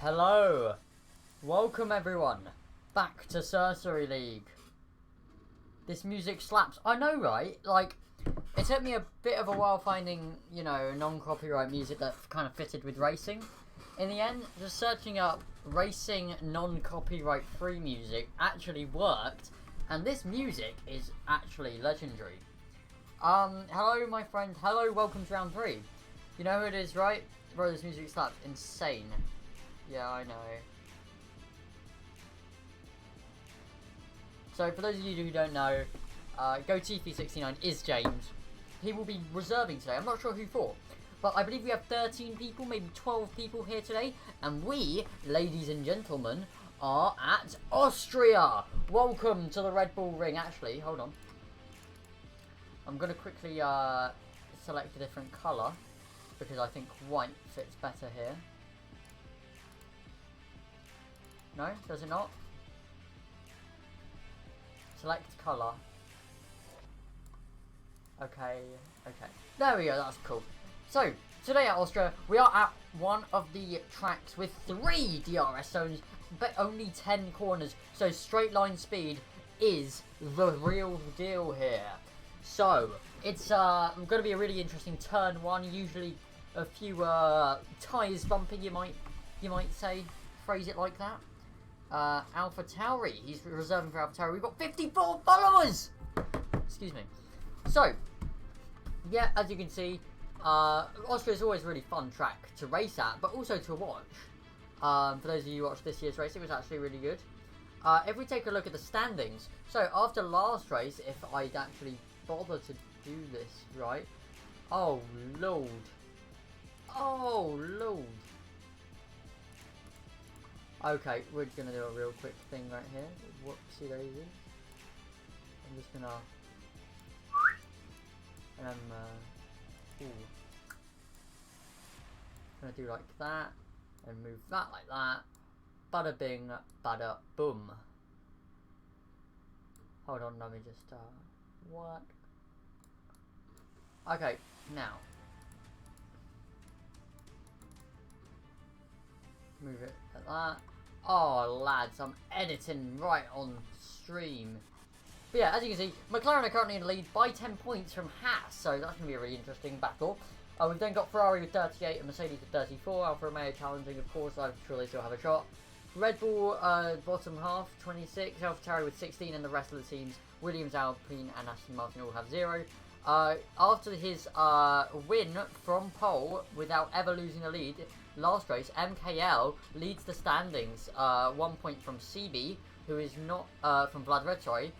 Hello! Welcome everyone back to Serserilig. This music slaps. I know, right? Like, it took me a bit of a while finding, non-copyright music that kind of fitted with racing. In the end, just searching up racing non-copyright free music actually worked, and this music is actually legendary. Hello my friend, hello, welcome to round 3. You know who it is, right? Bro, this music slaps. Insane. Yeah, I know. So, for those of you who don't know, GoTeefy69 is James. He will be reserving today. I'm not sure who for. But I believe we have 13 people, maybe 12 people here today. And we, ladies and gentlemen, are at Austria. Welcome to the Red Bull Ring. Actually, hold on. I'm going to quickly select a different colour, because I think white fits better here. No? Does it not? Select colour. Okay. There we go, that's cool. So, today at Austria, we are at one of the tracks with 3 DRS zones, but only 10 corners. So, straight line speed is the real deal here. So, it's going to be a really interesting turn 1. Usually, a few tyres bumping, you might say, phrase it like that. Alpha Tauri, he's reserving for Alpha Tauri. We've got 54 followers! Excuse me. So, yeah, as you can see, Austria is always a really fun track to race at, but also to watch. For those of you who watched this year's race, it was actually really good. If we take a look at the standings, so after last race, if I'd actually bother to do this, right? Oh, Lord. Oh, Lord. Okay, we're going to do a real quick thing right here. Whoopsie daisy. I'm just going to... And I'm going to do like that. And move that like that. Bada bing, bada boom. Hold on, let me just... what? Okay, now. Move it like that. Oh, lads, I'm editing right on stream. But yeah, as you can see, McLaren are currently in the lead by 10 points from Haas, so that's going to be a really interesting battle. We've then got Ferrari with 38 and Mercedes with 34. Alfa Romeo challenging, of course, I'm sure they still have a shot. Red Bull, bottom half, 26. Alfa Tauri with 16, and the rest of the teams, Williams, Alpine, and Aston Martin all have 0. After his win from pole without ever losing a lead last race, MKL leads the standings 1 point from CB, who is not from Vlad Red, sorry,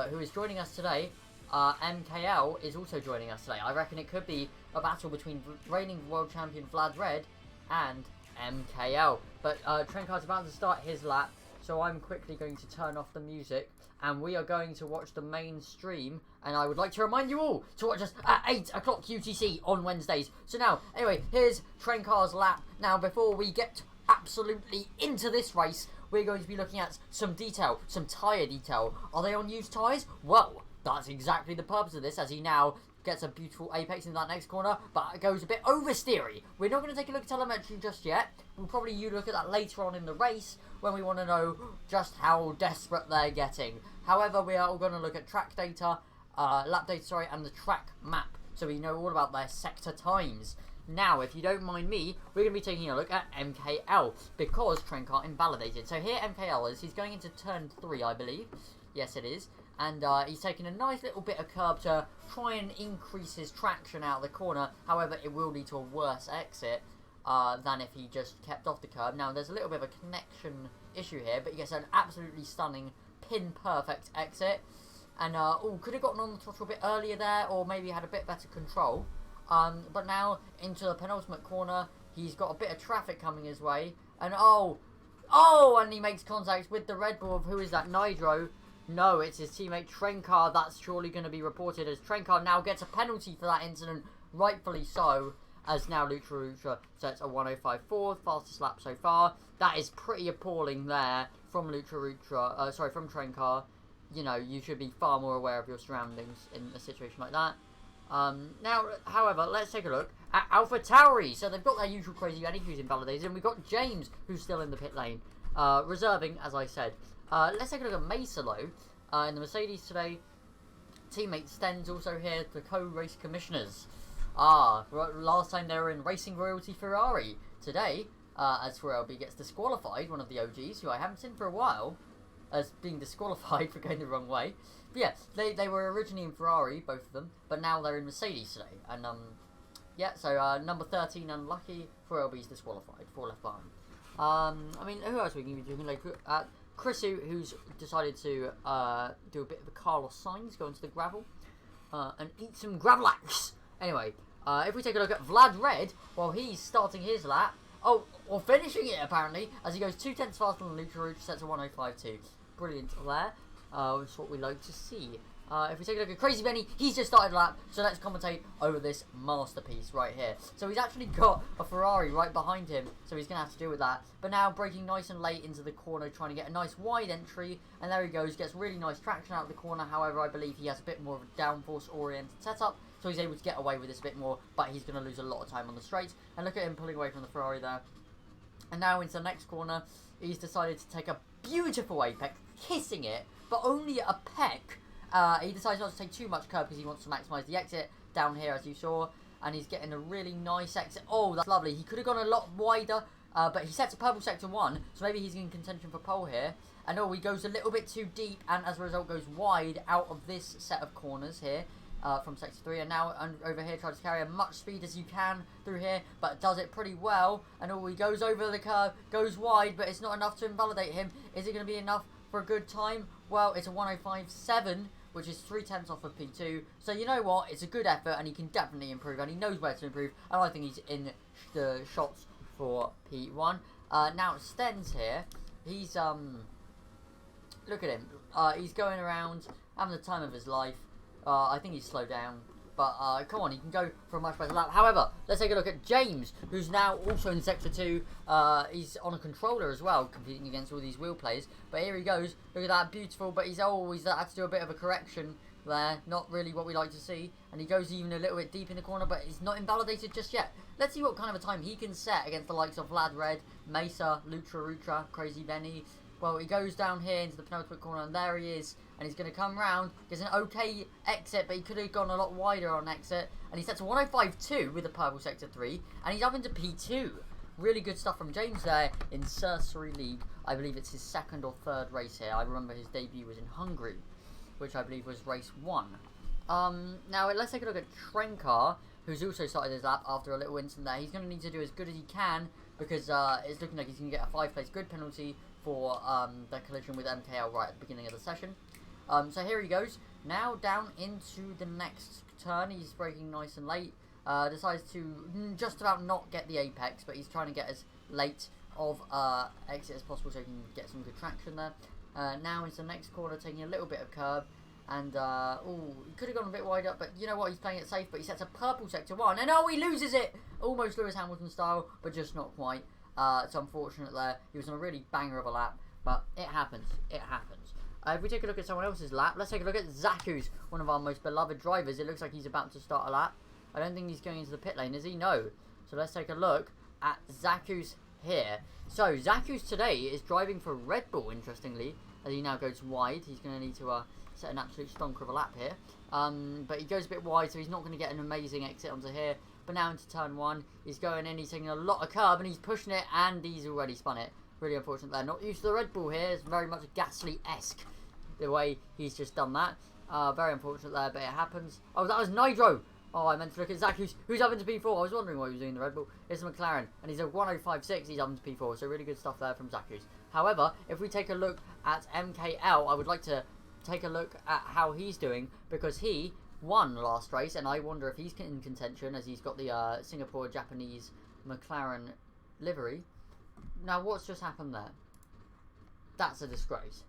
who is joining us today. MKL is also joining us today. I reckon it could be a battle between reigning world champion Vlad Red and MKL. But Trenkar's about to start his lap, so I'm quickly going to turn off the music, and we are going to watch the main stream. And I would like to remind you all to watch us at 8 o'clock UTC on Wednesdays. So now, anyway, here's Trenkar's lap. Now, before we get absolutely into this race, we're going to be looking at some detail, some tyre detail. Are they on used tyres? Well, that's exactly the purpose of this, as he now gets a beautiful apex in that next corner, but it goes a bit oversteery. We're not going to take a look at telemetry just yet. We'll probably look at that later on in the race, when we want to know just how desperate they're getting. However, we are going to look at track data, lap data, sorry, and the track map, so we know all about their sector times. Now, if you don't mind me, we're going to be taking a look at MKL, because Trenkar invalidated. So here MKL is, he's going into turn 3, I believe. Yes, it is. And he's taking a nice little bit of curb to try and increase his traction out of the corner. However, it will lead to a worse exit than if he just kept off the curb. Now, there's a little bit of a connection issue here, but he gets an absolutely stunning pin-perfect exit. And, could have gotten on the throttle a bit earlier there, or maybe had a bit better control. But now, into the penultimate corner, he's got a bit of traffic coming his way. And, and he makes contact with the Red Bull of, who is that, Nidro. No, it's his teammate Trenkar. That's surely going to be reported, as Trenkar now gets a penalty for that incident, rightfully so, as now Lucha sets a 1:05.4, fastest lap so far. That is pretty appalling there from from Trenkar. You know, you should be far more aware of your surroundings in a situation like that. Now, however, let's take a look at AlphaTauri. So they've got their usual crazy Eddie who's invalidated, and we've got James who's still in the pit lane, reserving, as I said. Let's take a look at Mesa though, in the Mercedes today. Teammate Sten's also here, the co-race commissioners. Last time they were in Racing Royalty Ferrari. Today, as Ferrari gets disqualified, one of the OGs, who I haven't seen for a while, as being disqualified for going the wrong way. But yeah, they were originally in Ferrari, both of them, but now they're in Mercedes today. And yeah, so number 13, unlucky, for LB's disqualified, 4 left behind. I mean, who else we can be doing? Like, Chrisu, who's decided to do a bit of a Carlos Sainz, go into the gravel, and eat some Gravlax. Anyway, if we take a look at Vlad Red, well, he's starting his lap. Oh, or finishing it, apparently, as he goes 2 tenths faster than Lucha Rouge, sets a 1:05.2. Brilliant there. That's what we like to see. If we take a look at Crazy Benny, he's just started a lap, so let's commentate over this masterpiece right here. So he's actually got a Ferrari right behind him, so he's going to have to deal with that. But now braking nice and late into the corner, trying to get a nice wide entry, and there he goes, gets really nice traction out of the corner. However, I believe he has a bit more of a downforce-oriented setup, so he's able to get away with this a bit more, but he's going to lose a lot of time on the straights. And look at him pulling away from the Ferrari there. And now into the next corner, he's decided to take a beautiful apex, kissing it, but only a peck. He decides not to take too much curb because he wants to maximise the exit down here, as you saw. And he's getting a really nice exit. Oh, that's lovely. He could have gone a lot wider, but he sets a purple sector 1, so maybe he's in contention for pole here. And oh, he goes a little bit too deep, and as a result goes wide out of this set of corners here. From sector 3, and now over here tries to carry as much speed as you can through here, but does it pretty well. And he goes over the curve, goes wide, but it's not enough to invalidate him. Is it going to be enough for a good time? Well, it's a 1:05.7, which is 3 tenths off of P2. So you know what? It's a good effort, and he can definitely improve, and he knows where to improve. And I think he's in the shots for P1. Now Sten's here. He's look at him. He's going around having the time of his life. I think he's slowed down, but come on, he can go for a much better lap. However, let's take a look at James, who's now also in Sector 2. He's on a controller as well, competing against all these wheel players. But here he goes. Look at that, beautiful, but he's always had to do a bit of a correction there. Not really what we like to see. And he goes even a little bit deep in the corner, but he's not invalidated just yet. Let's see what kind of a time he can set against the likes of Vlad Red, Mesa, Lucha, Crazy Benny. Well, he goes down here into the penultimate corner, and there he is. And he's going to come round. Gets an okay exit, but he could have gone a lot wider on exit. And he sets a 1:05.2 with the purple sector 3. And he's up into P2. Really good stuff from James there in Serserilig. I believe it's his 2nd or 3rd race here. I remember his debut was in Hungary, which I believe was race 1. Now, let's take a look at Trenkar, who's also started his lap after a little incident there. He's going to need to do as good as he can, because it's looking like he's going to get a 5-place grid penalty for the collision with MKL right at the beginning of the session. So here he goes. Now down into the next turn. He's braking nice and late. Decides to just about not get the apex, but he's trying to get as late of exit as possible so he can get some good traction there. Now into the next corner, taking a little bit of curb. And, he could have gone a bit wider, but you know what? He's playing it safe, but he sets a purple sector 1. And, he loses it! Almost Lewis Hamilton style, but just not quite. It's unfortunate there. He was on a really banger of a lap, but it happens. It happens. If we take a look at someone else's lap, let's take a look at Zaku's, one of our most beloved drivers. It looks like he's about to start a lap. I don't think he's going into the pit lane, is he? No. So let's take a look at Zaku's here. So Zaku's today is driving for Red Bull, interestingly, as he now goes wide. He's going to need to set an absolute stonker of a lap here. But he goes a bit wide, so he's not going to get an amazing exit onto here. But now into turn 1, he's going in, he's taking a lot of curb, and he's pushing it, and he's already spun it. Really unfortunate there. Not used to the Red Bull here. It's very much Gasly-esque, the way he's just done that. Very unfortunate there, but it happens. Oh, that was Nitro! Oh, I meant to look at Zach, who's up into P4. I was wondering why he was doing the Red Bull. It's McLaren, and he's a 1:05.6. He's up into P4, so really good stuff there from Zaku's. However, if we take a look at MKL, I would like to take a look at how he's doing, because he won last race, and I wonder if he's in contention, as he's got the Singapore Japanese McLaren livery. Now, what's just happened there? That's a disgrace.